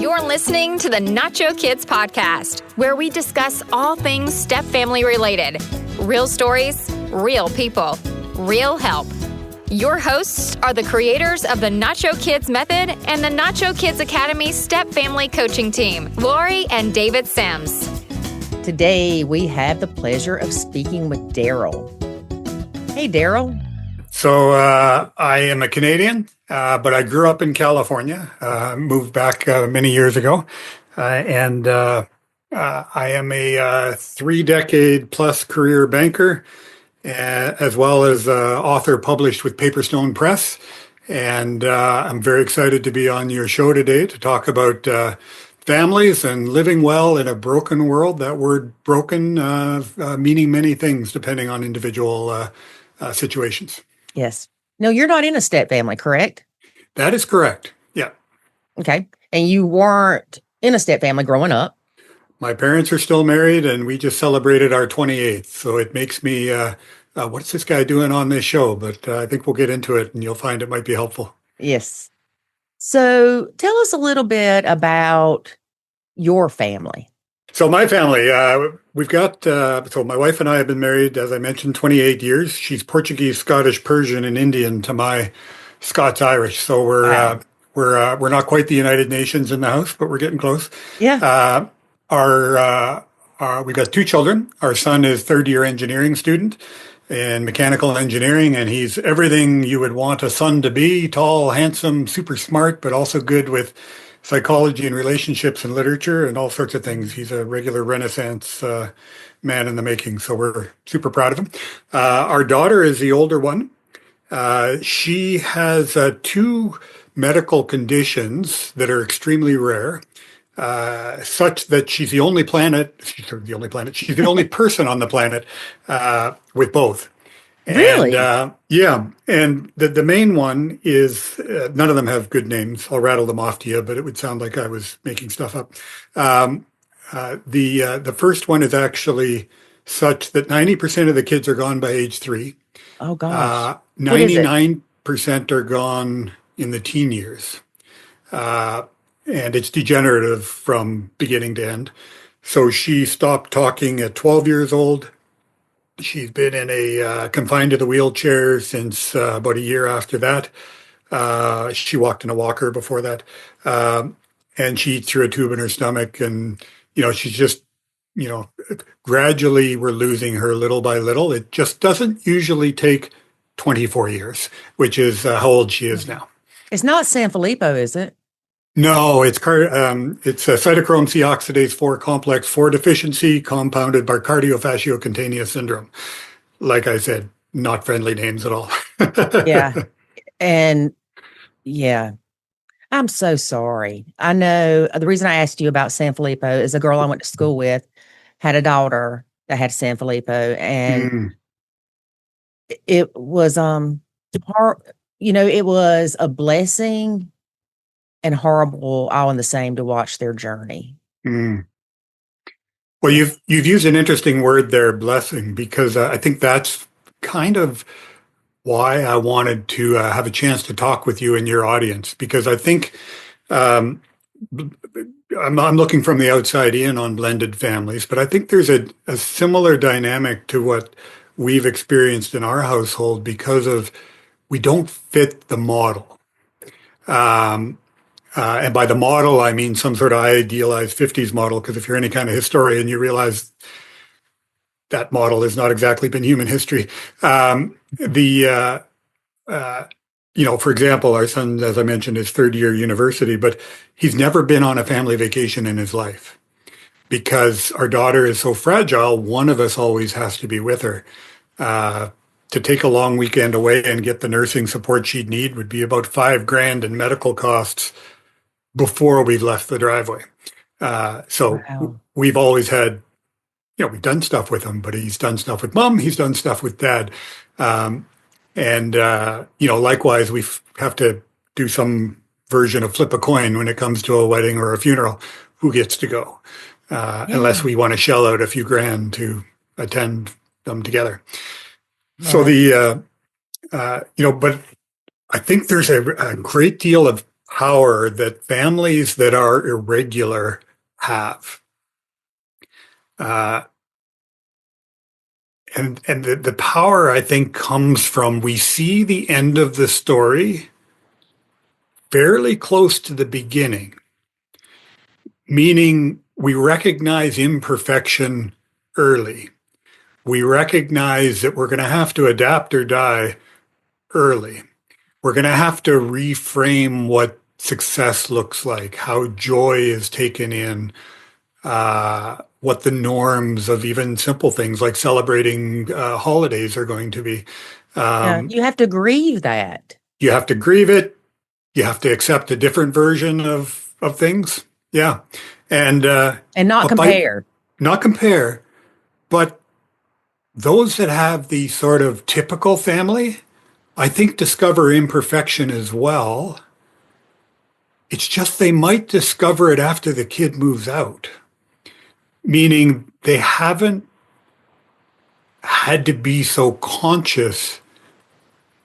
You're listening to the Nacho Kids Podcast, where we discuss all things step-family related. Real stories, real people, real help. Your hosts are the creators of the Nacho Kids Method and the Nacho Kids Academy Step-Family Coaching Team, Lori and David Sims. Today, we have the pleasure of speaking with Daryl. Hey, Daryl. So I am a Canadian, but I grew up in California, moved back many years ago, and I am a 3-decade plus career banker, as well as author published with Paperstone Press. And I'm very excited to be on your show today to talk about families and living well in a broken world. That word broken meaning many things depending on individual situations. Yes. No, you're not in a step family, correct? That is correct. Yeah. Okay. And you weren't in a step family growing up? My parents are still married, and we just celebrated our 28th. So it makes me, what's this guy doing on this show? But I think we'll get into it, and you'll find it might be helpful. Yes. So tell us a little bit about your family. So my family, we've got, so my wife and I have been married, as I mentioned, 28 years. She's Portuguese, Scottish, Persian, and Indian to my Scots-Irish. So we're not quite the United Nations in the house, but we're getting close. Yeah. We've got 2 children. Our son is third-year engineering student in mechanical engineering, and he's everything you would want a son to be: tall, handsome, super smart, but also good with psychology and relationships and literature and all sorts of things. He's a regular Renaissance man in the making. So we're super proud of him. Our daughter is the older one. She has 2 medical conditions that are extremely rare, such that she's the only she's the only person on the planet with both. Really? And, yeah. And the main one is, none of them have good names. I'll rattle them off to you, but it would sound like I was making stuff up. The first one is actually such that 90% of the kids are gone by age 3. Oh, gosh. 99% are gone in the teen years. And it's degenerative from beginning to end. So she stopped talking at 12 years old. She's been in a confined to the wheelchair since about a year after that. She walked in a walker before that. And she eats through a tube in her stomach. And, she's just, gradually we're losing her little by little. It just doesn't usually take 24 years, which is how old she is now. It's not Sanfilippo, is it? No, it's a cytochrome C oxidase 4 complex 4 deficiency compounded by cardiofasciocutaneous syndrome. Like I said, not friendly names at all. Yeah. And yeah, I'm so sorry. I know the reason I asked you about Sanfilippo is a girl I went to school with had a daughter that had Sanfilippo, and it was hard, it was a blessing and horrible all in the same to watch their journey. Mm. Well, you've used an interesting word there, blessing, because I think that's kind of why I wanted to have a chance to talk with you and your audience, because I think I'm looking from the outside in on blended families, but I think there's a similar dynamic to what we've experienced in our household because of we don't fit the model. And by the model, I mean some sort of idealized 50s model, because if you're any kind of historian, you realize that model has not exactly been human history. For example, our son, as I mentioned, is third-year university, but he's never been on a family vacation in his life because our daughter is so fragile. One of us always has to be with her. To take a long weekend away and get the nursing support she'd need would be about $5,000 in medical costs before we've left the driveway. Wow. We've always had, we've done stuff with him, but he's done stuff with mom, he's done stuff with dad. Likewise, we have to do some version of flip a coin when it comes to a wedding or a funeral, who gets to go, unless we want to shell out a few grand to attend them together. Right. So but I think there's a great deal of power that families that are irregular have. Uh, and the power, I think, comes from we see the end of the story fairly close to the beginning, meaning we recognize imperfection early. We recognize that we're going to have to adapt or die early. We're going to have to reframe what success looks like, how joy is taken in, what the norms of even simple things like celebrating holidays are going to be. You have to grieve that. You have to grieve it. You have to accept a different version of things. Yeah. And not compare. Not compare. But those that have the sort of typical family, I think, discover imperfection as well. It's just they might discover it after the kid moves out, meaning they haven't had to be so conscious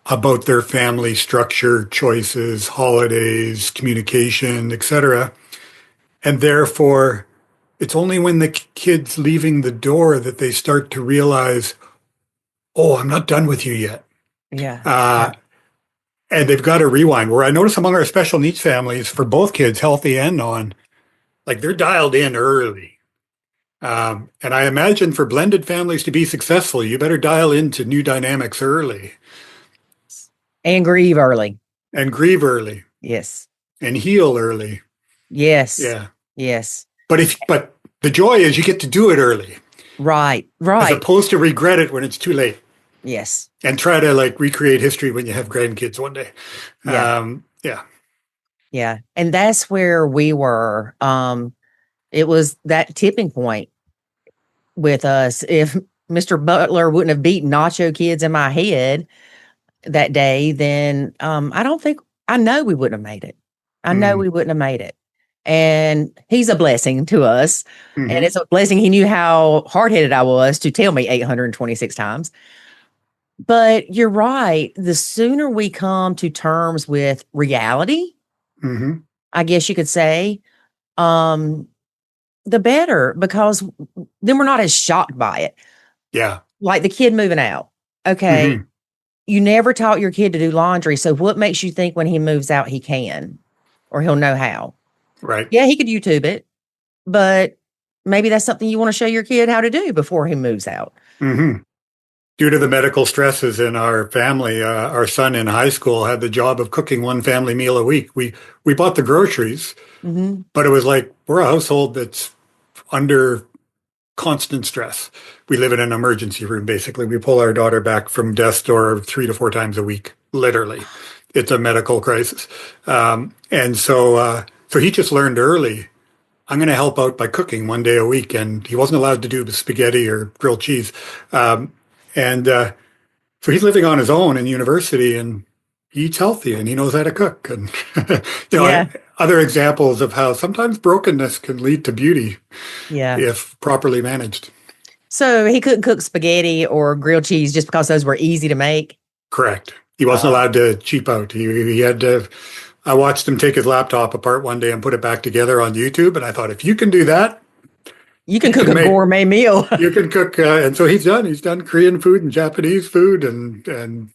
about their family structure, choices, holidays, communication, etc. And therefore, it's only when the kid's leaving the door that they start to realize, oh, I'm not done with you yet. Yeah. And they've got to rewind. Where I notice among our special needs families, for both kids, healthy and non, like they're dialed in early. And I imagine for blended families to be successful, you better dial into new dynamics early. And grieve early. And grieve early. Yes. And heal early. Yes. Yeah. Yes. But the joy is you get to do it early. Right. As opposed to regret it when it's too late. Yes. And try to like recreate history when you have grandkids one day. Yeah. Yeah. And that's where we were. It was that tipping point with us. If Mr. Butler wouldn't have beaten Nacho Kids in my head that day, then I know we wouldn't have made it. I know we wouldn't have made it. And he's a blessing to us. Mm-hmm. And it's a blessing. He knew how hard-headed I was to tell me 826 times. But you're right. The sooner we come to terms with reality, I guess you could say, the better, because then we're not as shocked by it. Yeah. Like the kid moving out. Okay. You never taught your kid to do laundry. So what makes you think when he moves out, he can, or he'll know how? Right. Yeah, he could YouTube it, but maybe that's something you want to show your kid how to do before he moves out. Due to the medical stresses in our family, our son in high school had the job of cooking one family meal a week. We bought the groceries, but it was like, we're a household that's under constant stress. We live in an emergency room, basically. We pull our daughter back from death's door 3 to 4 times a week, literally. It's a medical crisis. And so he just learned early, I'm going to help out by cooking one day a week. And he wasn't allowed to do the spaghetti or grilled cheese. So he's living on his own in university and he eats healthy and he knows how to cook. And, other examples of how sometimes brokenness can lead to beauty if properly managed. So he couldn't cook spaghetti or grilled cheese just because those were easy to make? Correct. He wasn't allowed to cheap out. He had to. I watched him take his laptop apart one day and put it back together on YouTube. And I thought, if you can do that, you can cook a gourmet meal. You can cook. And so he's done Korean food and Japanese food and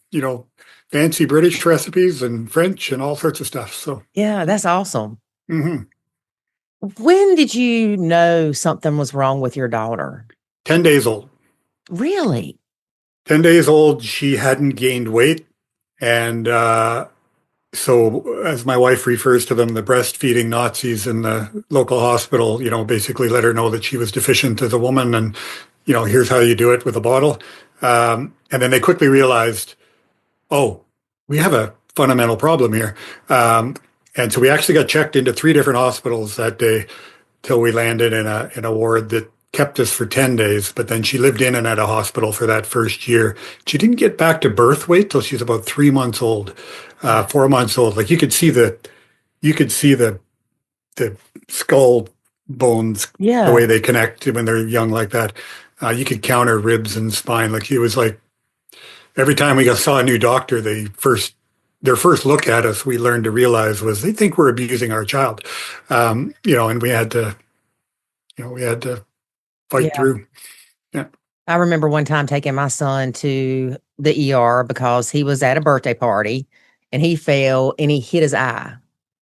fancy British recipes and French and all sorts of stuff. So yeah, that's awesome. When did you know something was wrong with your daughter? 10 days old. Really? 10 days old. She hadn't gained weight. And so as my wife refers to them, the breastfeeding Nazis in the local hospital, basically let her know that she was deficient as a woman. And, here's how you do it with a bottle. And then they quickly realized, oh, we have a fundamental problem here. And so we actually got checked into 3 different hospitals that day till we landed in a ward that kept us for 10 days. But then she lived in and at a hospital for that first year. She didn't get back to birth weight till she was about 3 months old, 4 months old. Like you could see the skull bones, the way they connect when they're young like that. You could count her ribs and spine. Like it was like every time we saw a new doctor, the first their first look at us, we learned to realize was they think we're abusing our child. And we had to fight Yeah. through. Yeah. I remember one time taking my son to the ER because he was at a birthday party and he fell and he hit his eye.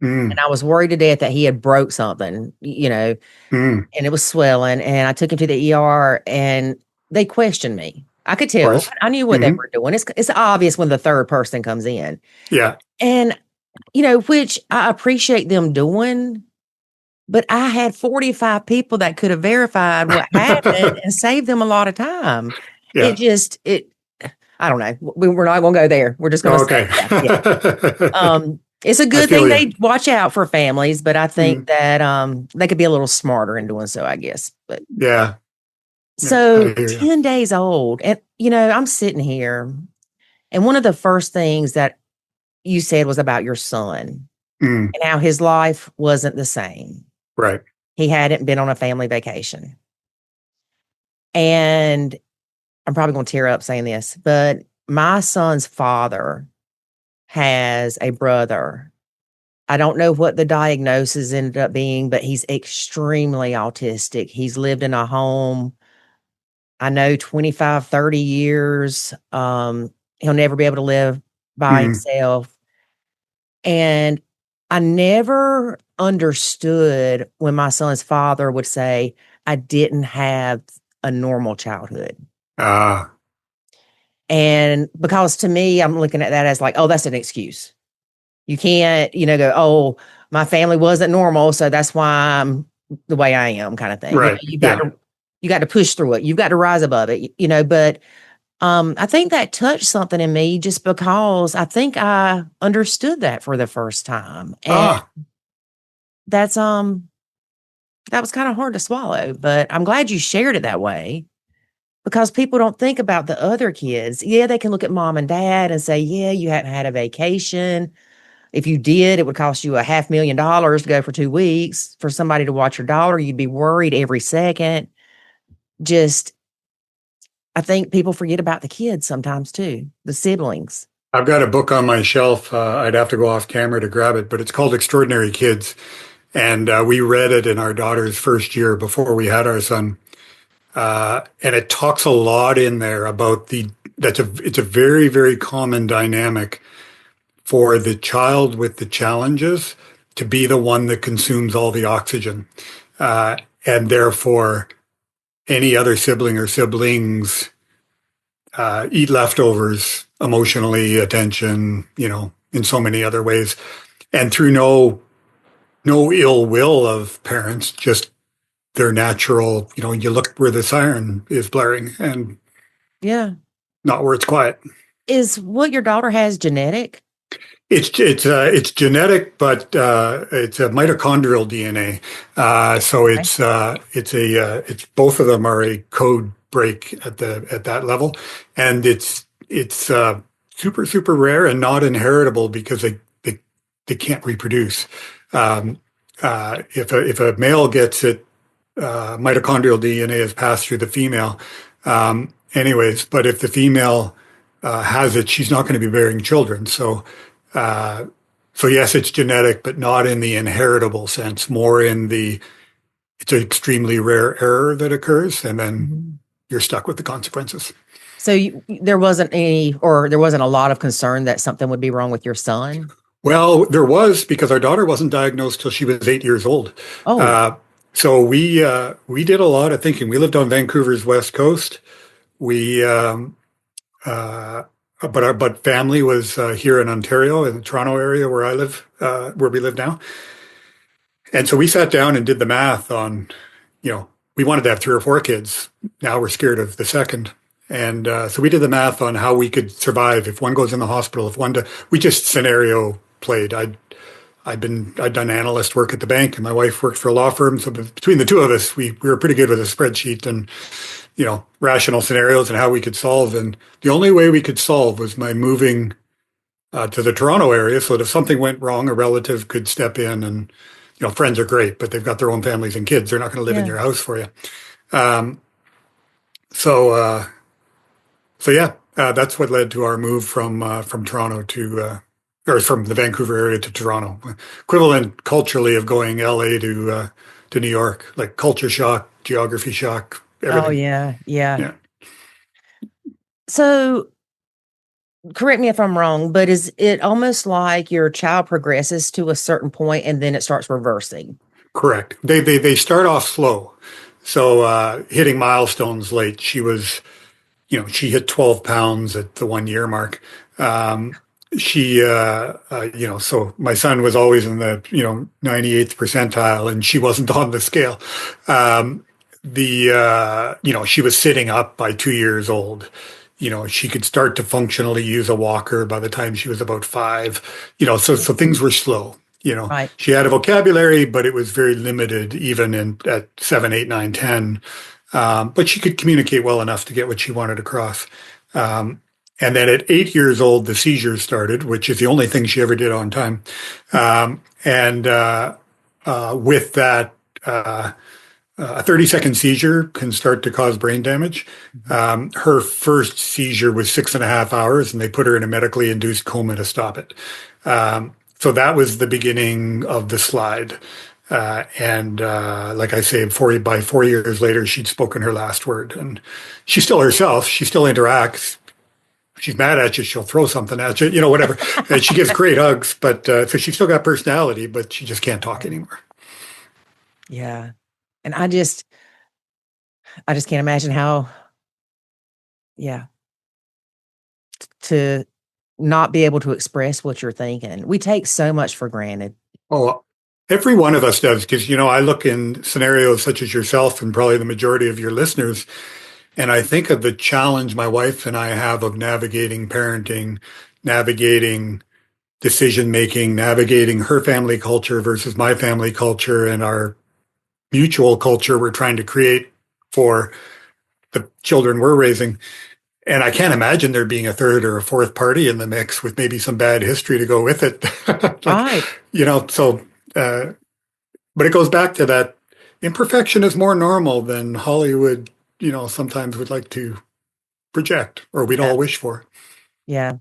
Mm, And I was worried to death that he had broke something, mm, and it was swelling. And I took him to the ER and they questioned me. I could of tell. course. I knew what they Hmm. were doing. It's obvious when the third person comes in. Yeah. And, which I appreciate them doing. But I had 45 people that could have verified what happened and saved them a lot of time. Yeah. I don't know. We're not going to go there. We're just going to Okay. say, yeah. It's a good feel thing you. they watch out for families, but I think Mm. that they could be a little smarter in doing so, I guess. But Yeah. so I hear you. 10 days old, and I'm sitting here, and one of the first things that you said was about your son Mm, and how his life wasn't the same. right. He hadn't been on a family vacation. And I'm probably going to tear up saying this, but my son's father has a brother. I don't know what the diagnosis ended up being, but he's extremely autistic. He's lived in a home, I know 25, 30 years. He'll never be able to live by Mm, himself. And I never understood when my son's father would say, I didn't have a normal childhood. ah, And because to me, I'm looking at that as like, oh, that's an excuse. You can't, go, oh, my family wasn't normal, so that's why I'm the way I am, kind of thing. right. Yeah. You got to push through it. You've got to rise above it, but I think that touched something in me just because I think I understood that for the first time. And Ah, that's that was kind of hard to swallow, but I'm glad you shared it that way because people don't think about the other kids. Yeah, they can look at mom and dad and say, yeah, you hadn't had a vacation. If you did, it would cost you $500,000 to go for 2 weeks. For somebody to watch your daughter, you'd be worried every second. Just, I think people forget about the kids sometimes too, the siblings. I've got a book on my shelf. I'd have to go off camera to grab it, but it's called Extraordinary Kids. And we read it in our daughter's first year before we had our son. And it talks a lot in there about it's a very, very common dynamic for the child with the challenges to be the one that consumes all the oxygen. And therefore, any other sibling or siblings eat leftovers emotionally, attention, in so many other ways. And through no ill will of parents, just their natural, you look where the siren is blaring and Yeah. not where it's quiet. Is what your daughter has genetic? It's genetic, but it's a mitochondrial DNA. So it's both of them are a code break at that level, and it's super super rare and not inheritable because they can't reproduce. If a male gets it, mitochondrial DNA is passed through the female. Anyways, but if the female has it, she's not going to be bearing children. So yes, it's genetic, but not in the inheritable sense, more in it's an extremely rare error that occurs, and then you're stuck with the consequences. So there wasn't a lot of concern that something would be wrong with your son? Well, there was, because our daughter wasn't diagnosed till she was 8 years old. Oh. So we did a lot of thinking. We lived on Vancouver's west coast. But family was here in Ontario, in the Toronto area where I live, where we live now. And so we sat down and did the math on, we wanted to have 3 or 4 kids. Now we're scared of the second. And so we did the math on how we could survive if one goes in the hospital, we just scenario played. I'd done analyst work at the bank, and my wife worked for a law firm. So between the two of us, we were pretty good with a spreadsheet and, rational scenarios and how we could solve. And the only way we could solve was by moving to the Toronto area, so that if something went wrong, a relative could step in. And, friends are great, but they've got their own families and kids. They're not going to live in your house for you. So yeah, that's what led to our move from Toronto to or from the Vancouver area to Toronto. Equivalent culturally of going LA to New York, like culture shock, geography shock, Oh, everything. yeah. Yeah. Yeah. So correct me if I'm wrong, but is it almost like your child progresses to a certain point and then it starts reversing? Correct. They start off slow. So hitting milestones late. She was, she hit 12 pounds at the 1 year mark. So my son was always in the, 98th percentile and she wasn't on the scale. She was sitting up by 2 years old. She could start to functionally use a walker by the time she was about 5, so things were slow. Right. She had a vocabulary, but it was very limited even at 7, 8, 9, 10. But she could communicate well enough to get what she wanted across. And then at 8 years old, the seizures started, which is the only thing she ever did on time. With that, a 30-second seizure can start to cause brain damage. Her first seizure was 6.5 hours, and they put her in a medically induced coma to stop it. So that was the beginning of the slide. Like I say, by 4 years later, she'd spoken her last word. And she's still herself. She still interacts. If she's mad at you, she'll throw something at you, whatever. And she gives great hugs, but so she's still got personality, but she just can't talk anymore. Yeah. And I just can't imagine how, to not be able to express what you're thinking. We take so much for granted. Oh, every one of us does, because, I look in scenarios such as yourself and probably the majority of your listeners, and I think of the challenge my wife and I have of navigating parenting, navigating decision-making, navigating her family culture versus my family culture and our mutual culture we're trying to create for the children we're raising. And I can't imagine there being a third or a fourth party in the mix with maybe some bad history to go with it. Right. But it goes back to that imperfection is more normal than Hollywood, sometimes would like to project or we'd all wish for. Yeah.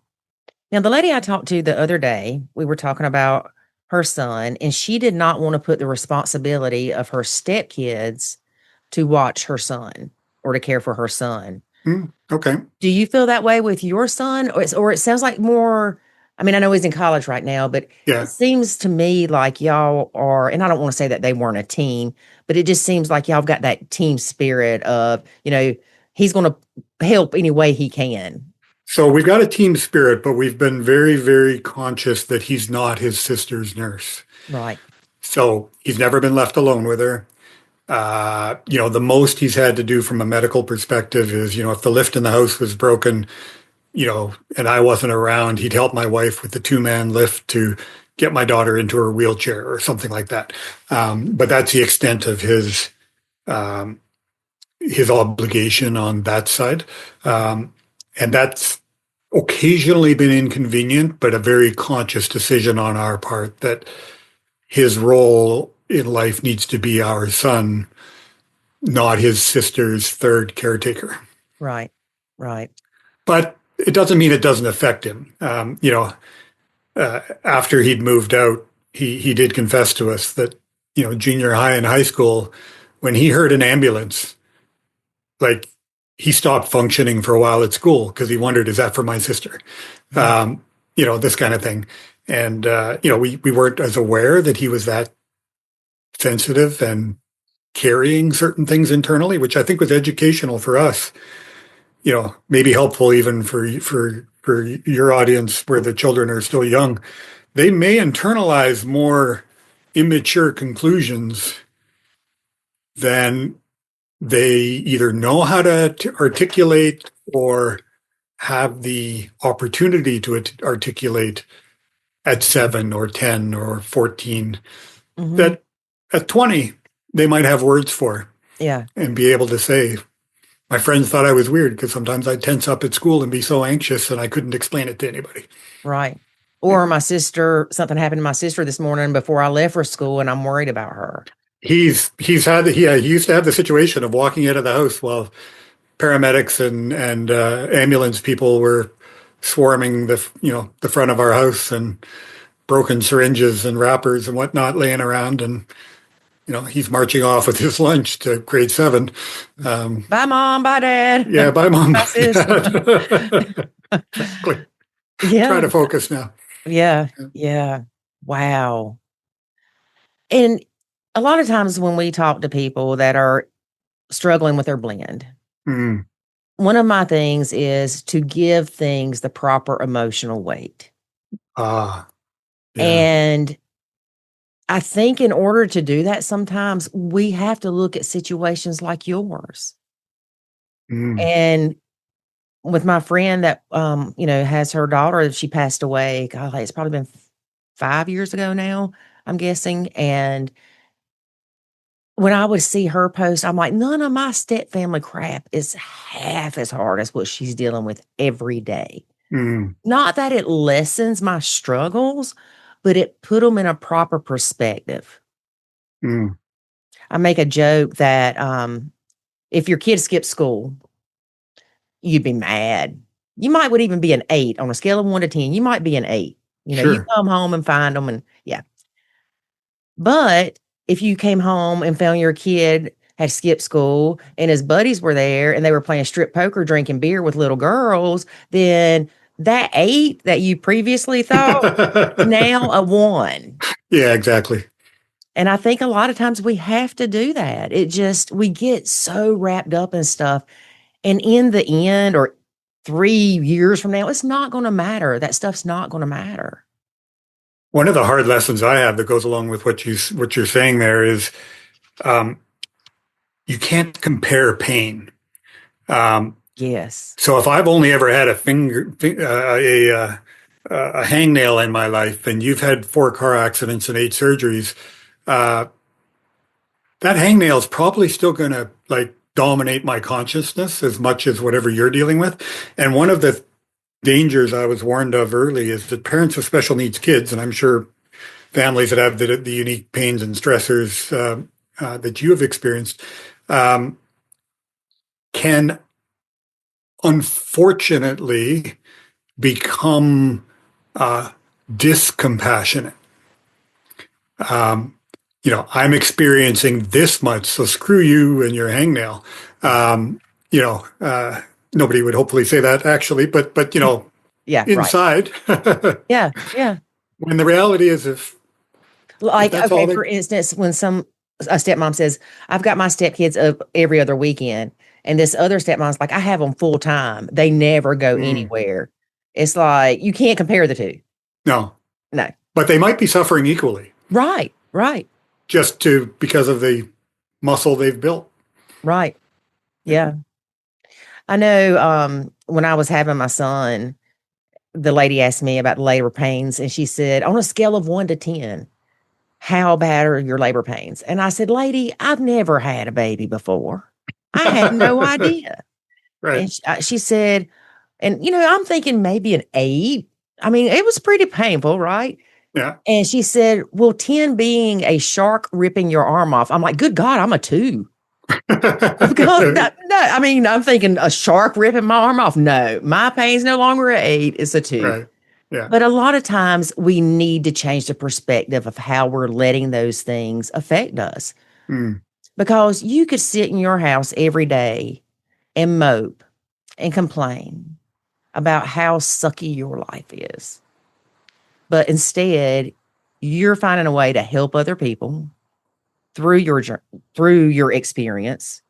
Now, the lady I talked to the other day, we were talking about her son, and she did not want to put the responsibility of her stepkids to watch her son or to care for her son. Okay. Do you feel that way with your son? Or it sounds like more, I mean, I know he's in college right now, but It seems to me like y'all are, and I don't want to say that they weren't a team, but it just seems like y'all have got that team spirit of, he's going to help any way he can. So we've got a team spirit, but we've been very, very conscious that he's not his sister's nurse. Right. So he's never been left alone with her. The most he's had to do from a medical perspective is, if the lift in the house was broken, and I wasn't around, he'd help my wife with the 2-man lift to get my daughter into her wheelchair or something like that. But that's the extent of his obligation on that side. And that's occasionally been inconvenient, but a very conscious decision on our part that his role in life needs to be our son, not his sister's third caretaker. Right. But it doesn't mean it doesn't affect him. After he'd moved out, he did confess to us that, junior high and high school, when he heard an ambulance, like he stopped functioning for a while at school because he wondered, is that for my sister? This kind of thing. And, we weren't as aware that he was that sensitive and carrying certain things internally, which I think was educational for us, maybe helpful even for your audience where the children are still young. They may internalize more immature conclusions than they either know how to articulate or have the opportunity to articulate at 7 or 10 or 14, that at 20, they might have words for. Yeah. And be able to say, my friends thought I was weird because sometimes I'd tense up at school and be so anxious and I couldn't explain it to anybody. Right. Or my sister, something happened to my sister this morning before I left for school and I'm worried about her. He used to have the situation of walking out of the house while paramedics and ambulance people were swarming the front of our house, and broken syringes and wrappers and whatnot laying around, and he's marching off with his lunch to grade 7. Bye, Mom. Bye, Dad. Yeah, bye, Mom. Bye, sister. Exactly. Yeah. Try to focus now. Yeah. Wow. And a lot of times when we talk to people that are struggling with their blend, one of my things is to give things the proper emotional weight. Yeah. And I think in order to do that, sometimes we have to look at situations like yours. And with my friend that, has her daughter, she passed away. God, it's probably been 5 years ago now, I'm guessing. And when I would see her post, I'm like, none of my step family crap is half as hard as what she's dealing with every day. Not that it lessens my struggles, but it put them in a proper perspective. I make a joke that if your kid skipped school, you'd be mad. You would even be an 8 on a scale of 1 to 10. You might be an 8. Sure. You come home and find them, and But if you came home and found your kid had skipped school and his buddies were there and they were playing strip poker, drinking beer with little girls, then that 8 that you previously thought now a 1. Yeah, exactly. And I think a lot of times we have to do that. We get so wrapped up in stuff. And in the end, or 3 years from now, it's not going to matter. That stuff's not going to matter. One of the hard lessons I have that goes along with what you're saying there is you can't compare pain. Yes. So if I've only ever had a hangnail in my life, and you've had 4 car accidents and 8 surgeries, that hangnail is probably still going to dominate my consciousness as much as whatever you're dealing with. And one of the dangers I was warned of early is that parents of special needs kids, and I'm sure families that have the unique pains and stressors that you have experienced, can unfortunately become discompassionate. I'm experiencing this much, so screw you and your hangnail. Nobody would hopefully say that actually, but inside. Right. Yeah. When the reality is, if for instance, when a stepmom says, I've got my stepkids up every other weekend, and this other stepmom's like, I have them full time. They never go anywhere. It's like, you can't compare the two. No. But they might be suffering equally. Right. Just because of the muscle they've built. Right. Yeah. I know when I was having my son, the lady asked me about labor pains, and she said, on a scale of 1 to 10, how bad are your labor pains? And I said, lady, I've never had a baby before. I had no idea. Right. And she said, and I'm thinking maybe an 8. I mean, it was pretty painful, right? Yeah. And she said, well, 10 being a shark ripping your arm off. I'm like, good God, I'm a 2. Because I'm thinking a shark ripping my arm off. No, my pain's no longer an 8, it's a 2. Right. Yeah. But a lot of times we need to change the perspective of how we're letting those things affect us. Because you could sit in your house every day and mope and complain about how sucky your life is. But instead, you're finding a way to help other people through your experience.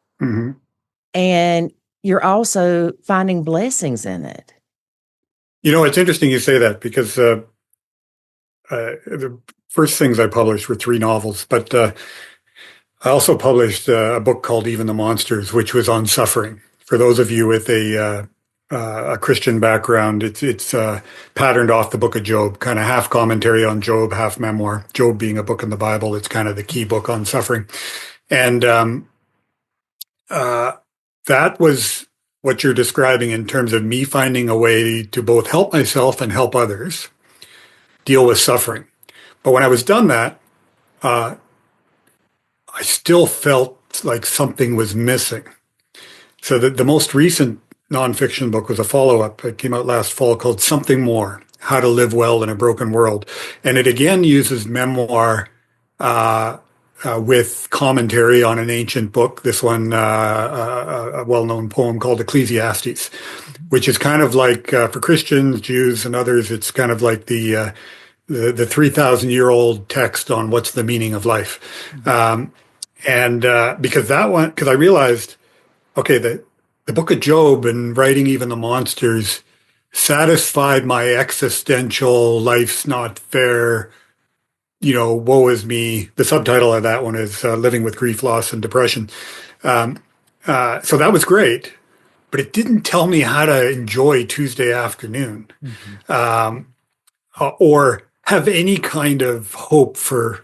And you're also finding blessings in it. It's interesting you say that, because the first things I published were 3 novels, but I also published a book called Even the Monsters, which was on suffering. For those of you with a Christian background, it's patterned off the book of Job, kind of half commentary on Job, half memoir. Job being a book in the Bible, it's kind of the key book on suffering. And that was what you're describing in terms of me finding a way to both help myself and help others deal with suffering. But when I was done that, I still felt like something was missing. So the most recent nonfiction book was a follow-up. It came out last fall called Something More: How to Live Well in a Broken World. And it again uses memoir with commentary on an ancient book. This one, a well-known poem called Ecclesiastes, which is kind of like for Christians, Jews, and others, it's kind of like the 3,000-year-old text on what's the meaning of life. Because I realized, okay, the book of Job and writing even the monsters satisfied my existential life's not fair, woe is me. The subtitle of that one is Living with Grief, Loss, and Depression. So that was great, but it didn't tell me how to enjoy Tuesday afternoon or have any kind of hope for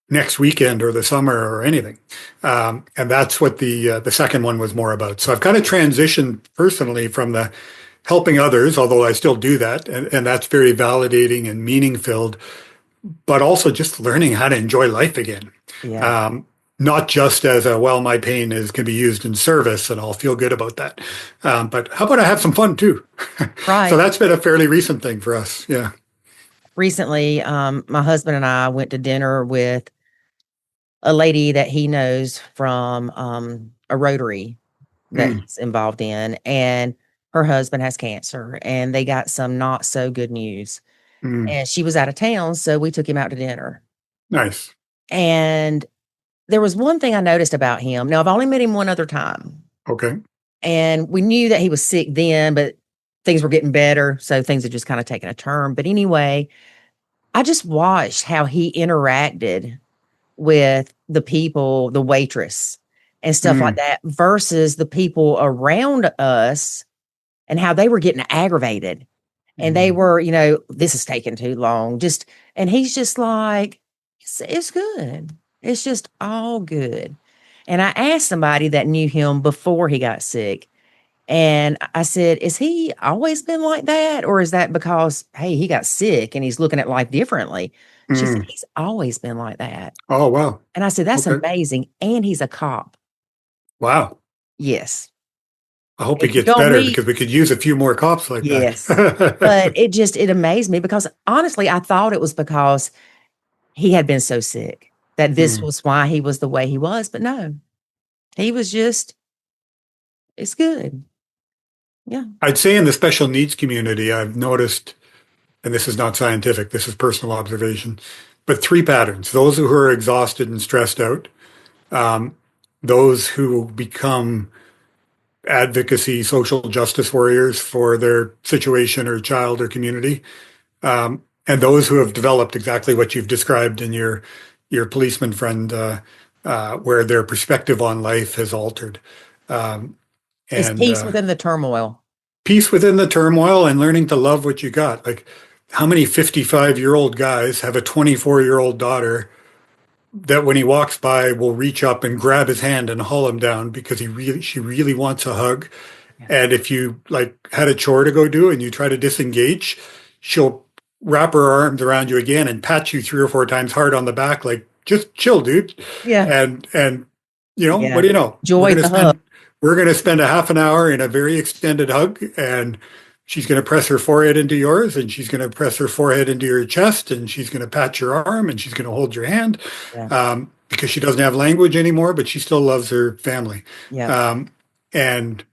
next weekend or the summer or anything. And that's what the second one was more about. So I've kind of transitioned personally from the helping others, although I still do that, and that's very validating and meaning-filled, but also just learning how to enjoy life again. Yeah. Not just as my pain can be used in service and I'll feel good about that. But how about I have some fun too? Right. So that's been a fairly recent thing for us. Yeah. Recently, my husband and I went to dinner with a lady that he knows from a Rotary that he's involved in, and her husband has cancer, and they got some not so good news. And she was out of town, so we took him out to dinner. Nice. And there was one thing I noticed about him. Now, I've only met him one other time. Okay. And we knew that he was sick then, but things were getting better, so things had just kind of taken a turn. But anyway, I just watched how he interacted with the people, the waitress and stuff like that, versus the people around us and how they were getting aggravated. And they were, this is taking too long. And he's just like, it's good. It's just all good. And I asked somebody that knew him before he got sick. And I said, is he always been like that? Or is that because, hey, he got sick and he's looking at life differently? She said, he's always been like that. Oh, wow. And I said, that's amazing. And he's a cop. Wow. Yes. I hope he gets better because we could use a few more cops like yes. that. But it amazed me because honestly, I thought it was because he had been so sick that this was why he was the way he was. But no, he was just, it's good. Yeah. I'd say in the special needs community, I've noticed, and this is not scientific, this is personal observation, but 3 patterns. Those who are exhausted and stressed out, those who become advocacy, social justice warriors for their situation or child or community, and those who have developed exactly what you've described in your policeman friend, where their perspective on life has altered. It's peace within the turmoil. Peace within the turmoil and learning to love what you got. Like, how many 55-year-old guys have a 24-year-old daughter that when he walks by will reach up and grab his hand and haul him down because she really wants a hug. Yeah. And if you had a chore to go do and you try to disengage, she'll wrap her arms around you again and pat you 3 or 4 times hard on the back, like, just chill, dude. Yeah. And what do you know? Joy the hug. We're going to spend a half an hour in a very extended hug, and she's going to press her forehead into yours, and she's going to press her forehead into your chest, and she's going to pat your arm, and she's going to hold your hand, because she doesn't have language anymore, but she still loves her family. Yeah. And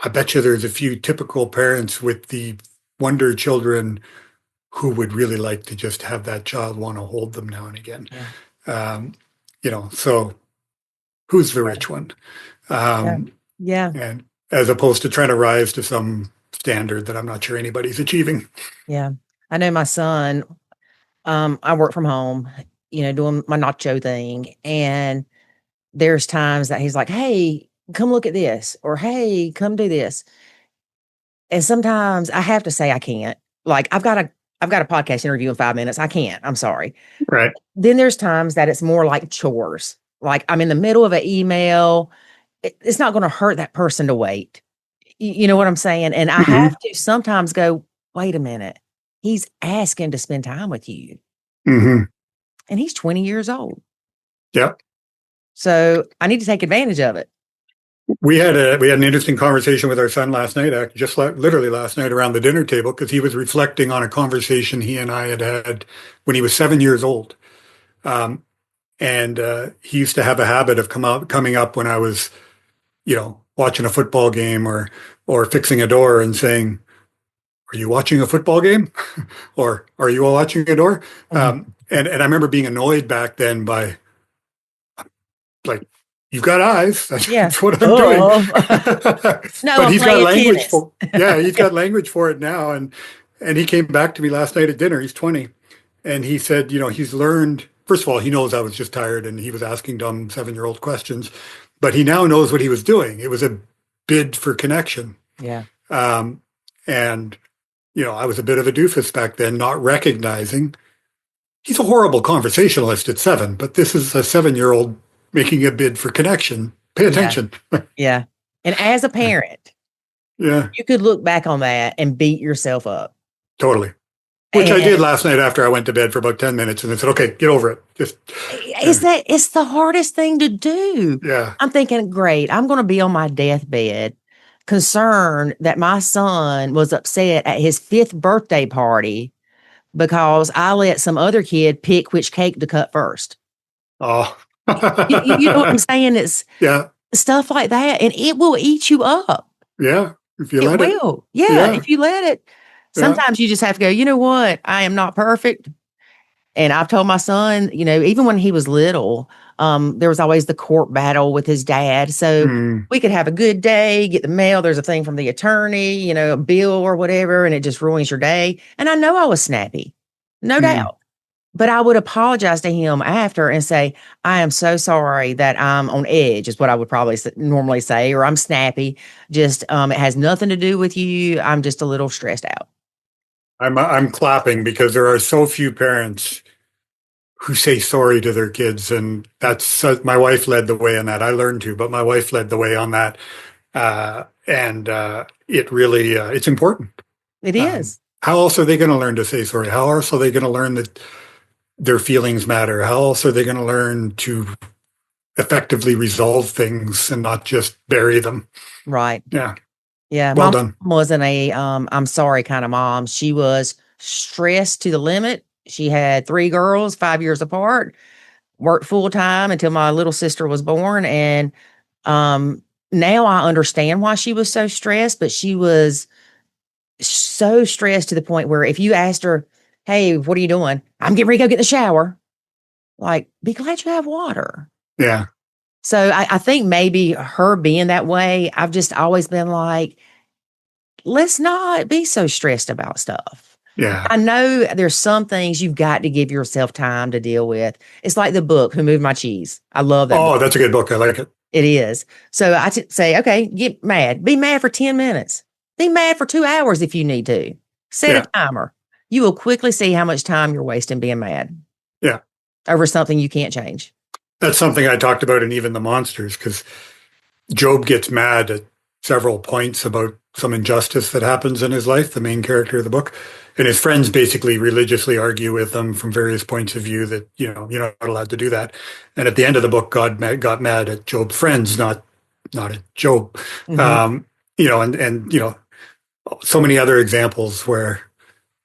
I bet you there's a few typical parents with the wonder children who would really like to just have that child want to hold them now and again. Yeah. So who's the rich one? Yeah. And as opposed to trying to rise to some standard that I'm not sure anybody's achieving. Yeah. I know my son, I work from home, doing my nacho thing. And there's times that he's like, hey, come look at this, or hey, come do this. And sometimes I have to say I can't. Like, I've got a podcast interview in 5 minutes. I can't. I'm sorry. Right. Then there's times that it's more like chores. Like, I'm in the middle of an email. It's not going to hurt that person to wait. You know what I'm saying? And I have to sometimes go, wait a minute. He's asking to spend time with you. Mm-hmm. And he's 20 years old. Yep. So I need to take advantage of it. We had an interesting conversation with our son last night, just literally last night around the dinner table, because he was reflecting on a conversation he and I had when he was 7 years old. Um, and he used to have a habit of coming up when I was, watching a football game or fixing a door and saying, "Are you watching a football game?" or "Are you all watching a door?" And I remember being annoyed back then by, like, "You've got eyes. That's what I'm doing." No, But I'm he's got playing language tennis. he's got language for it now. And he came back to me last night at dinner. He's 20. And he said, he's learned, first of all, he knows I was just tired and he was asking dumb 7-year-old questions, but he now knows what he was doing. It was a bid for connection. Yeah. And, I was a bit of a doofus back then, not recognizing he's a horrible conversationalist at 7, but this is a 7-year-old making a bid for connection. Pay attention. Yeah. And as a parent, Yeah, you could look back on that and beat yourself up. totally. Which I did last night after I went to bed for about 10 minutes and I said, "Okay, get over it." It's the hardest thing to do. Yeah. I'm thinking, great, I'm going to be on my deathbed concerned that my son was upset at his 5th birthday party because I let some other kid pick which cake to cut first. Oh. You know what I'm saying? It's stuff like that, and it will eat you up. Yeah. If you let it. It will. Yeah, if you let it. Sometimes you just have to go, you know what? I am not perfect. And I've told my son, even when he was little, there was always the court battle with his dad. So we could have a good day, get the mail. There's a thing from the attorney, a bill or whatever, and it just ruins your day. And I know I was snappy, no doubt. But I would apologize to him after and say, "I am so sorry that I'm on edge," is what I would probably normally say, or "I'm snappy. Just, it has nothing to do with you. I'm just a little stressed out." I'm clapping because there are so few parents who say sorry to their kids, and that's my wife led the way on that. I learned to, but my wife led the way on that, and it really it's important. It is. How else are they going to learn to say sorry? How else are they going to learn that their feelings matter? How else are they going to learn to effectively resolve things and not just bury them? Right. Yeah. Yeah, Well my done. mom wasn't a I'm sorry kind of mom. She was stressed to the limit. She had 3 girls, 5 years apart, worked full time until my little sister was born. And now I understand why she was so stressed, but she was so stressed to the point where if you asked her, "Hey, what are you doing?" "I'm getting ready to go get in the shower." Like, be glad you have water. Yeah. So I think maybe her being that way, I've just always been like, let's not be so stressed about stuff. Yeah. I know there's some things you've got to give yourself time to deal with. It's like the book, Who Moved My Cheese? I love that book. That's a good book. I like it. It is. So I say, okay, get mad. Be mad for 10 minutes. Be mad for 2 hours if you need to. Set a timer. You will quickly see how much time you're wasting being mad. Yeah. Over something you can't change. That's something I talked about in Even the Monsters, because Job gets mad at several points about some injustice that happens in his life, the main character of the book. And his friends basically religiously argue with him from various points of view that, you're not allowed to do that. And at the end of the book, God got mad at Job's friends, not at Job. And so many other examples where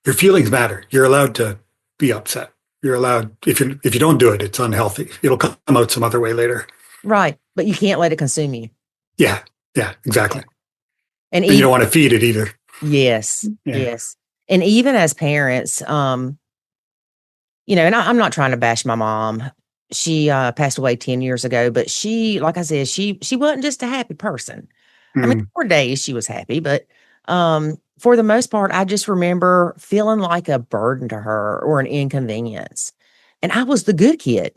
your feelings matter. You're allowed to be upset. You're allowed, if you don't do it, it's unhealthy. It'll come out some other way later. Right. But you can't let it consume you. Yeah. Yeah, exactly. And you don't want to feed it either. Yes. Yeah. Yes. And even as parents, and I'm not trying to bash my mom. She passed away 10 years ago, but she, like I said, she wasn't just a happy person. I mean, for days she was happy, but for the most part, I just remember feeling like a burden to her or an inconvenience. And I was the good kid,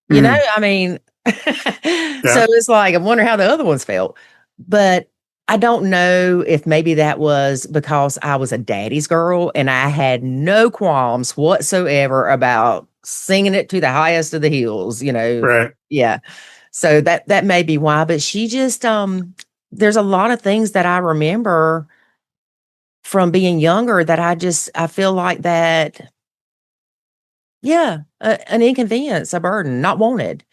you know, I mean, so it's like, I wonder how the other ones felt. But I don't know if maybe that was because I was a daddy's girl and I had no qualms whatsoever about singing it to the highest of the hills, Right. Yeah. So that may be why, but she just, there's a lot of things that I remember from being younger that I feel like that, an inconvenience, a burden, not wanted.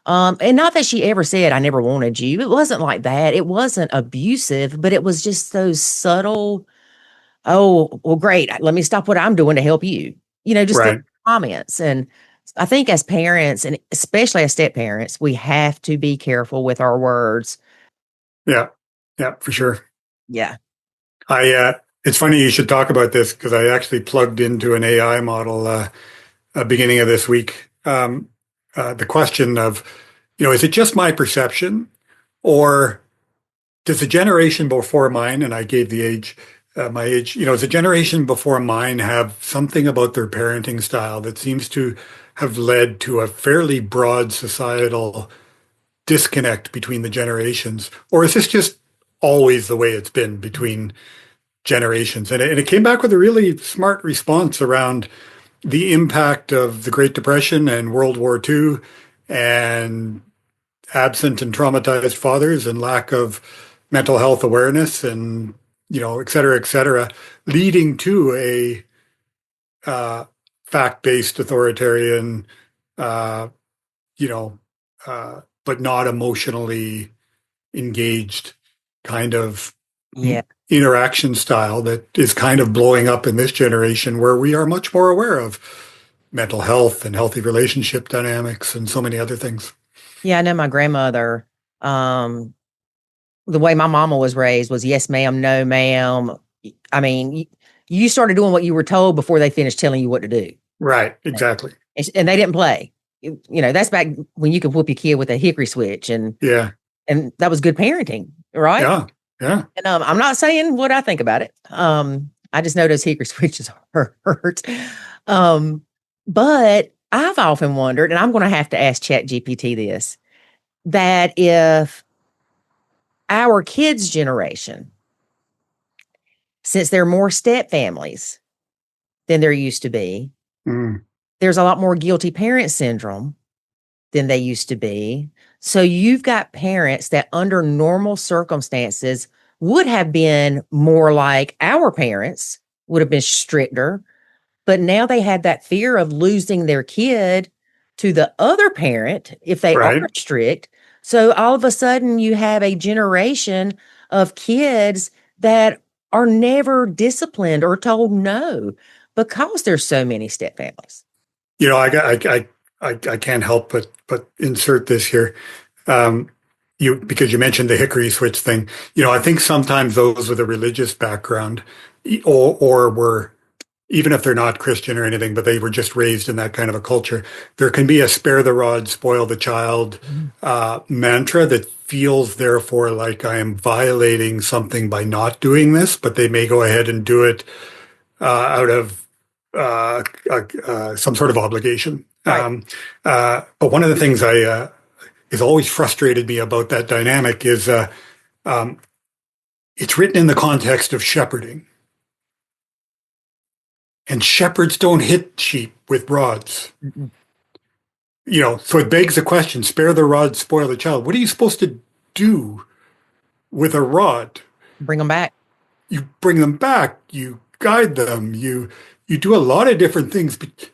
And not that she ever said, I never wanted you. It wasn't like that. It wasn't abusive, but it was just those subtle, oh, well, great. Let me stop what I'm doing to help you. Just the Right. comments. And I think as parents, and especially as step parents, we have to be careful with our words. Yeah. Yeah, for sure. Yeah. It's funny you should talk about this because I actually plugged into an AI model beginning of this week. The question of, is it just my perception, or does the generation before mine, and I gave the age, my age, does the generation before mine have something about their parenting style that seems to have led to a fairly broad societal disconnect between the generations? Or is this just always the way it's been between generations? And it came back with a really smart response around the impact of the Great Depression and World War II and absent and traumatized fathers and lack of mental health awareness and, et cetera, leading to a fact-based authoritarian, you know, but not emotionally engaged kind of Yeah. interaction style that is kind of blowing up in this generation, where we are much more aware of mental health and healthy relationship dynamics and so many other things. Yeah. I know my grandmother, the way my mama was raised was yes, ma'am, no, ma'am. I mean, you started doing what you were told before they finished telling you what to do. Right. Exactly. And they didn't play. That's back when you could whoop your kid with a hickory switch, and that was good parenting, right? Yeah. Yeah. And I'm not saying what I think about it. I just know those hickory switches hurt. But I've often wondered, and I'm going to have to ask ChatGPT this, that if our kids' generation, since there are more step families than there used to be, there's a lot more guilty parent syndrome than they used to be. So you've got parents that under normal circumstances would have been more like our parents, would have been stricter, but now they had that fear of losing their kid to the other parent if they are strict. So all of a sudden you have a generation of kids that are never disciplined or told no because there's so many step families. I can't help but insert this here. Because you mentioned the hickory switch thing. I think sometimes those with a religious background or were, even if they're not Christian or anything, but they were just raised in that kind of a culture, there can be a spare the rod, spoil the child mantra that feels therefore like I am violating something by not doing this, but they may go ahead and do it out of some sort of obligation. Right. But one of the things has always frustrated me about that dynamic is it's written in the context of shepherding. And shepherds don't hit sheep with rods. Mm-hmm. So it begs the question, spare the rod, spoil the child. What are you supposed to do with a rod? Bring them back. You bring them back. You guide them. You do a lot of different things, but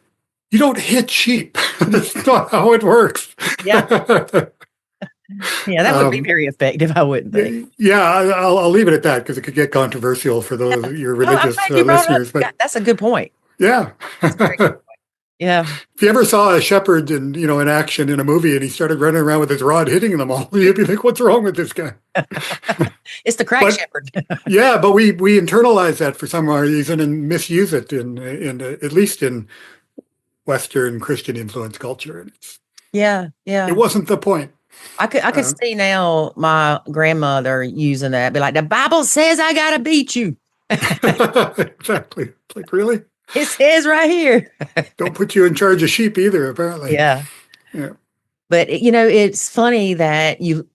you don't hit sheep. That's not how it works. Yeah. Yeah, that would be very effective, I wouldn't think. Yeah, I'll leave it at that because it could get controversial for those your religious listeners. But that's a good point. Yeah. That's a very good point. Yeah. If you ever saw a shepherd in action in a movie and he started running around with his rod hitting them all, you'd be like, what's wrong with this guy? It's the crack shepherd. Yeah, but we internalize that for some reason and misuse it in at least in Western Christian influenced culture. And it wasn't the point. I could see now my grandmother using that, be like, the Bible says I gotta beat you. Exactly. It's like, really? It says right here. Don't put you in charge of sheep either, apparently. Yeah. But it's funny that you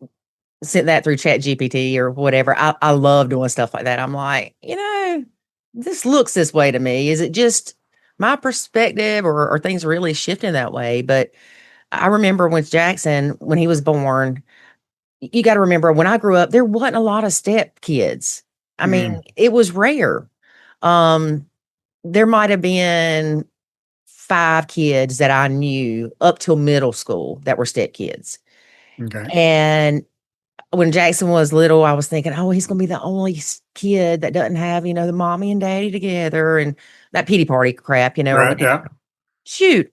sent that through ChatGPT or whatever. I love doing stuff like that. I'm like, this looks this way to me. Is it just my perspective or things really shifting that way? But I remember with Jackson, when he was born, you got to remember when I grew up, there wasn't a lot of step kids. I mean, it was rare. There might have been 5 kids that I knew up till middle school that were stepkids. Okay. And when Jackson was little, I was thinking, oh, he's going to be the only kid that doesn't have, the mommy and daddy together and that pity party crap, or Right. whatever. Yeah. Shoot.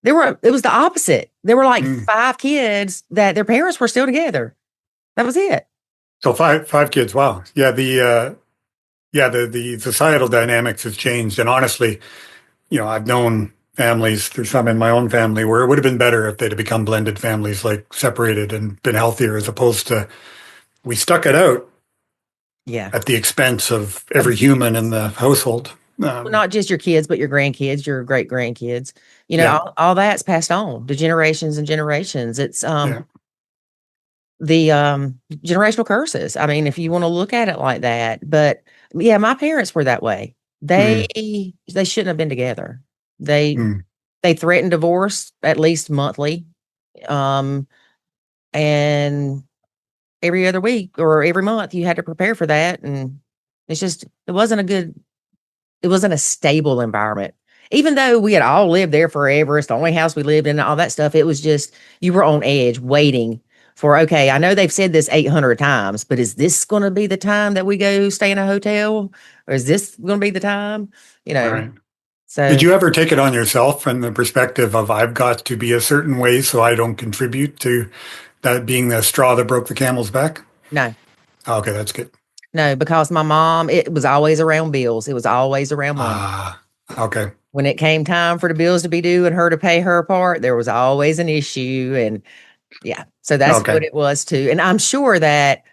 It was the opposite. There were like 5 kids that their parents were still together. That was it. So five kids. Wow. Yeah. The societal dynamics has changed. And honestly, I've known families through some in my own family where it would have been better if they'd have become blended families, like separated and been healthier, as opposed to we stuck it out at the expense of every human in the household. Well, not just your kids, but your grandkids, your great grandkids. All that's passed on to generations and generations. It's the generational curses. I mean, if you want to look at it like that. But yeah, my parents were that way. They shouldn't have been together. They threatened divorce at least monthly, and every other week or every month you had to prepare for that. And it wasn't a stable environment. Even though we had all lived there forever, it's the only house we lived in, all that stuff. It was just, you were on edge waiting for, okay, I know they've said this 800 times, but is this going to be the time that we go stay in a hotel? Or is this going to be the time? Right. So did you ever take it on yourself from the perspective of I've got to be a certain way so I don't contribute to that being the straw that broke the camel's back? No. Okay, that's good. No, because my mom, it was always around bills. It was always around money. Okay. When it came time for the bills to be due and her to pay her part, there was always an issue. And yeah, so that's what it was too. And I'm sure that,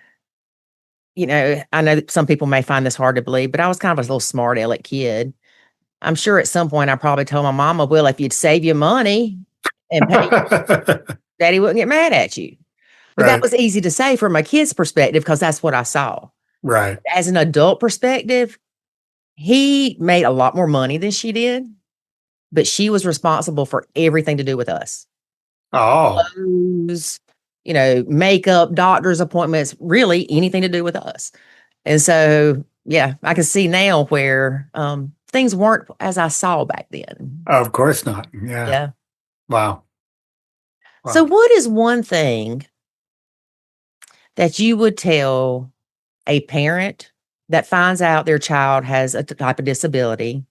I know that some people may find this hard to believe, but I was kind of a little smart aleck kid. I'm sure at some point I probably told my mama, well, if you'd save your money and pay, daddy wouldn't get mad at you. But that was easy to say from a kid's perspective because that's what I saw. Right. As an adult perspective, he made a lot more money than she did, but she was responsible for everything to do with us. Oh. Clothes, makeup, doctor's appointments, really anything to do with us. And so, yeah, I can see now where things weren't as I saw back then. Of course not. Yeah. Wow. So what is one thing that you would tell a parent that finds out their child has a type of disability,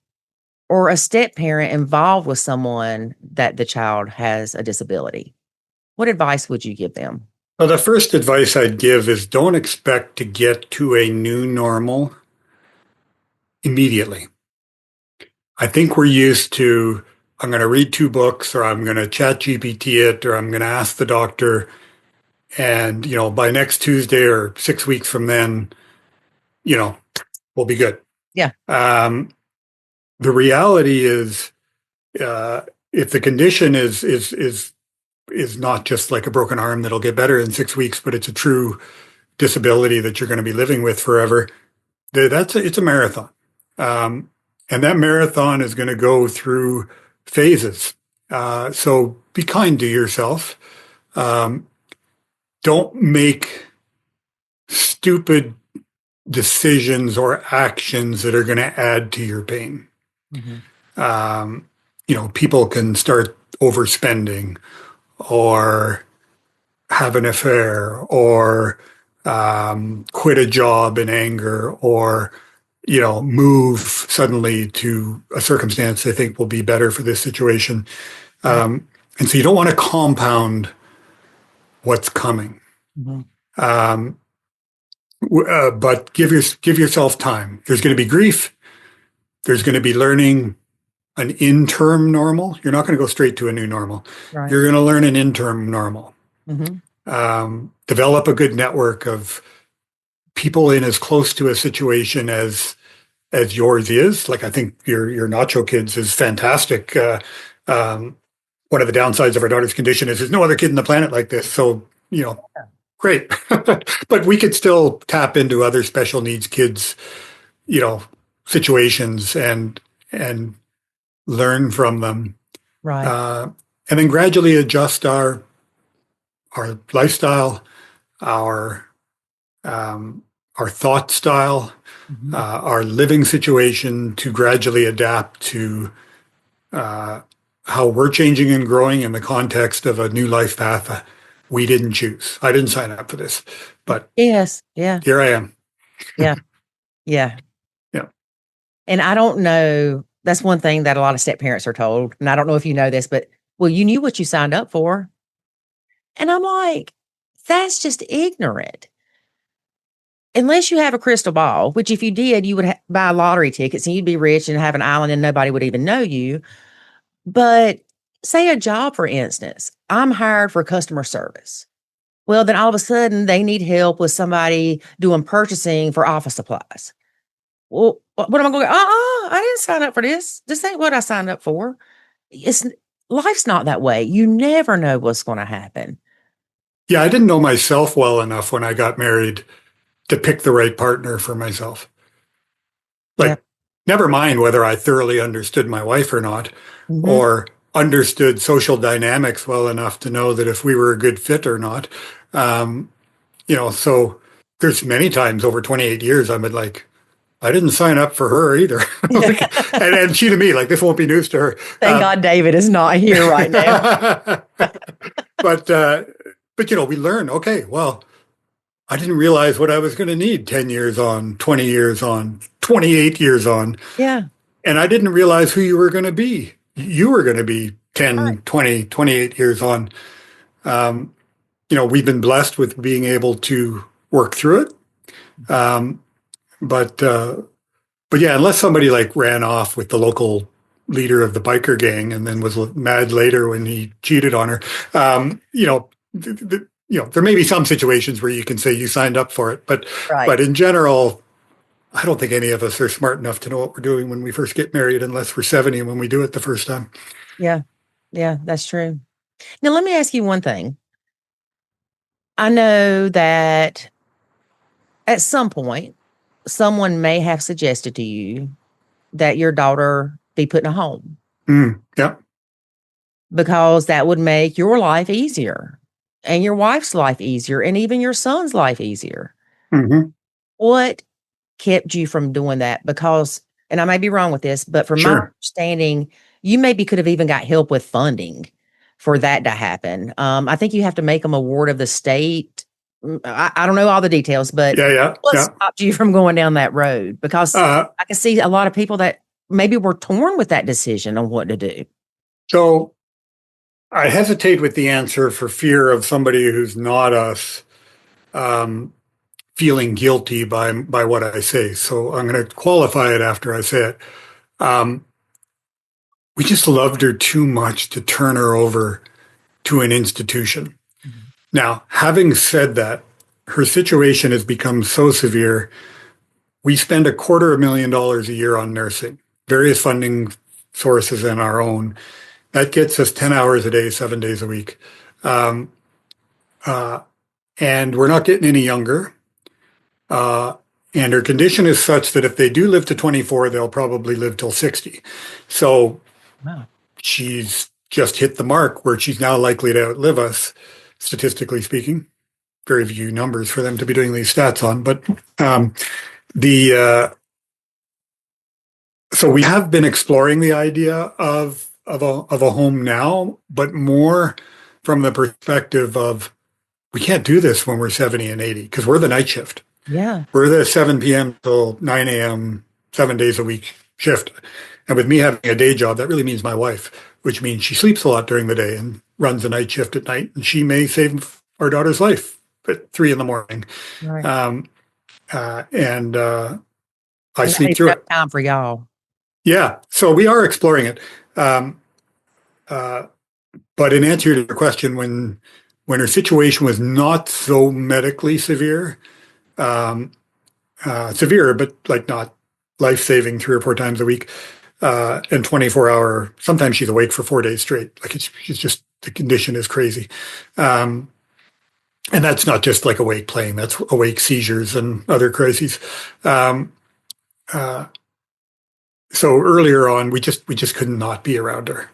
or a step parent involved with someone that the child has a disability? What advice would you give them? Well, the first advice I'd give is don't expect to get to a new normal immediately. I think we're used to, I'm going to read 2 books, or I'm going to chat GPT it, or I'm going to ask the doctor. And, by next Tuesday or 6 weeks from then, we'll be good. Yeah. The reality is, if the condition is not just like a broken arm that'll get better in 6 weeks, but it's a true disability that you're going to be living with forever, it's a marathon. And that marathon is going to go through phases. So be kind to yourself. Don't make stupid decisions or actions that are going to add to your pain. Mm-hmm. People can start overspending or have an affair or quit a job in anger or, move suddenly to a circumstance they think will be better for this situation. And so you don't want to compound what's coming. Mm-hmm. But give yourself time. There's going to be grief. There's going to be learning an interim normal. You're not going to go straight to a new normal. Right. You're going to learn an interim normal. Mm-hmm. Develop a good network of people in as close to a situation as yours is. Like, I think your Nacho Kids is fantastic. One of the downsides of our daughter's condition is there's no other kid on the planet like this. So, great. But we could still tap into other special needs kids, situations and learn from them. Right. And then gradually adjust our lifestyle, our thought style, mm-hmm. Our living situation to gradually adapt to how we're changing and growing in the context of a new life path we didn't choose. I didn't sign up for this, but Yes. Yeah. here I am. Yeah. Yeah. Yeah. And I don't know. That's one thing that a lot of step parents are told. And I don't know if you know this, but well, you knew what you signed up for. And I'm like, that's just ignorant. Unless you have a crystal ball, which if you did, you would buy lottery tickets and you'd be rich and have an island and nobody would even know you. But say a job, for instance, I'm hired for customer service. Well, then all of a sudden they need help with somebody doing purchasing for office supplies. Well, what am I going to go? I didn't sign up for this. This ain't what I signed up for. Life's not that way. You never know what's going to happen. Yeah, I didn't know myself well enough when I got married to pick the right partner for myself. Never mind whether I thoroughly understood my wife or not, or understood social dynamics well enough to know that if we were a good fit or not. So there's many times over 28 years I've been like, I didn't sign up for her either. and she to me, like, this won't be news to her. Thank God David is not here right now. But we learn, okay, well, I didn't realize what I was going to need 10 years on, 20 years on, 28 years on. Yeah. And I didn't realize who you were going to be. You were going to be 10, 20, 28 years on. We've been blessed with being able to work through it. But yeah, unless somebody like ran off with the local leader of the biker gang and then was mad later when he cheated on her, there may be some situations where you can say you signed up for it, but in general, I don't think any of us are smart enough to know what we're doing when we first get married, unless we're 70 when we do it the first time. Yeah. Yeah, that's true. Now, let me ask you one thing. I know that at some point, someone may have suggested to you that your daughter be put in a home. Yeah. Because that would make your life easier and your wife's life easier and even your son's life easier. Mm-hmm. What kept you from doing that? Because, and I may be wrong with this, but from my understanding, you maybe could have even got help with funding for that to happen. I think you have to make them a ward of the state. I don't know all the details, but what stopped you from going down that road? Because I can see a lot of people that maybe were torn with that decision on what to do. So I hesitate with the answer for fear of somebody who's not us feeling guilty by what I say. So I'm going to qualify it after I say it. We just loved her too much to turn her over to an institution. Mm-hmm. Now, having said that, her situation has become so severe. We spend $250,000 a year on nursing, various funding sources and our own. That gets us 10 hours a day, 7 days a week. And we're not getting any younger. And her condition is such that if they do live to 24, they'll probably live till 60. So she's just hit the mark where she's now likely to outlive us, statistically speaking. Very few numbers for them to be doing these stats on. But so we have been exploring the idea of a home now, but more from the perspective of we can't do this when we're 70 and 80 because we're the night shift. Yeah. We're the 7 p.m. till 9 a.m., 7 days a week shift. And with me having a day job, that really means my wife, which means she sleeps a lot during the day and runs a night shift at night. And she may save our daughter's life at 3 a.m. Right. I sleep through it. Time for y'all. Yeah. So we are exploring it. But in answer to your question, when her situation was not so medically severe, severe, but like not life-saving 3 or 4 times a week, and 24-hour, sometimes she's awake for 4 days straight. Like she's just, the condition is crazy. And that's not just like awake playing, that's awake seizures and other crises. So earlier on, we just could not be around her.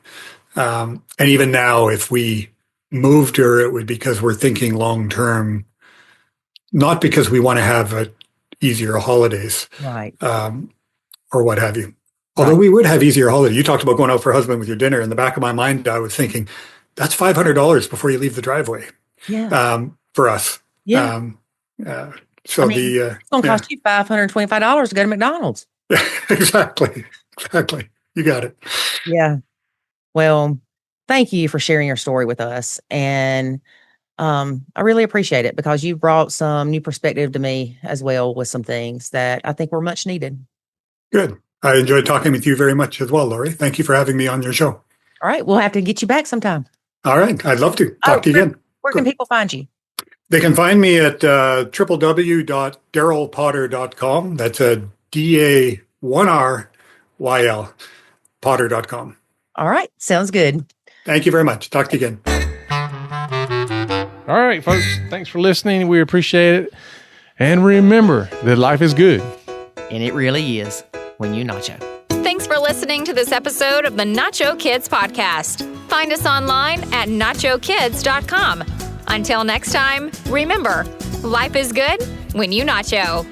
And even now, if we moved her, it would be because we're thinking long-term, not because we want to have easier holidays, right, or what have you. Although we would have easier holidays. You talked about going out for a husband with your dinner. In the back of my mind, I was thinking, that's $500 before you leave the driveway. Yeah. For us. Yeah. So I mean, it's going to cost you $525 to go to McDonald's. Exactly. You got it. Yeah. Well, thank you for sharing your story with us. And I really appreciate it because you brought some new perspective to me as well with some things that I think were much needed. Good. I enjoyed talking with you very much as well, Lori. Thank you for having me on your show. All right. We'll have to get you back sometime. All right. I'd love to talk to you again. Where can people find you? They can find me at www.darylpotter.com. That's a DA1RYL Potter.com. All right. Sounds good. Thank you very much. Talk to you again. All right, folks. Thanks for listening. We appreciate it. And remember that life is good. And it really is when you nacho. Thanks for listening to this episode of the Nacho Kids Podcast. Find us online at nachokids.com. Until next time, remember, life is good when you nacho.